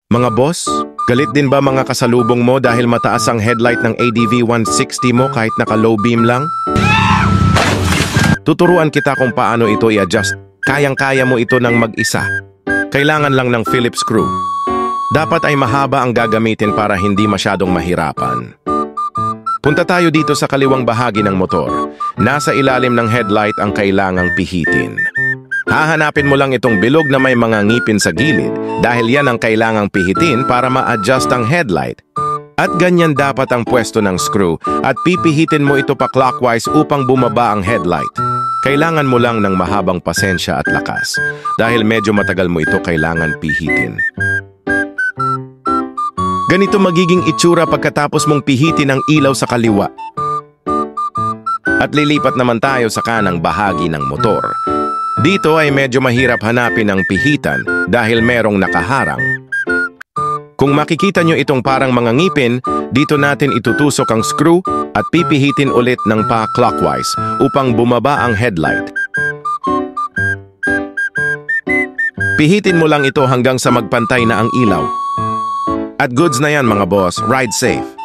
Mga boss, galit din ba mga kasalubong mo dahil mataas ang headlight ng ADV 160 mo kahit naka-low beam lang? Tuturuan kita kung paano ito i-adjust. Kayang-kaya mo ito ng mag-isa. Kailangan lang ng Phillips screw. Dapat ay mahaba ang gagamitin para hindi masyadong mahirapan. Punta tayo dito sa kaliwang bahagi ng motor. Nasa ilalim ng headlight ang kailangang pihitin. Hahanapin mo lang itong bilog na may mga ngipin sa gilid dahil yan ang kailangang pihitin para ma-adjust ang headlight. At ganyan dapat ang pwesto ng screw at pipihitin mo ito pa clockwise upang bumaba ang headlight. Kailangan mo lang ng mahabang pasensya at lakas dahil medyo matagal mo ito kailangan pihitin. Ganito magiging itsura pagkatapos mong pihitin ang ilaw sa kaliwa. At lilipat naman tayo sa kanang bahagi ng motor. Dito ay medyo mahirap hanapin ang pihitan dahil merong nakaharang. Kung makikita nyo itong parang mga ngipin, dito natin itutusok ang screw at pipihitin ulit ng pa-clockwise upang bumaba ang headlight. Pihitin mo lang ito hanggang sa magpantay na ang ilaw. At goods na yan mga boss, ride safe!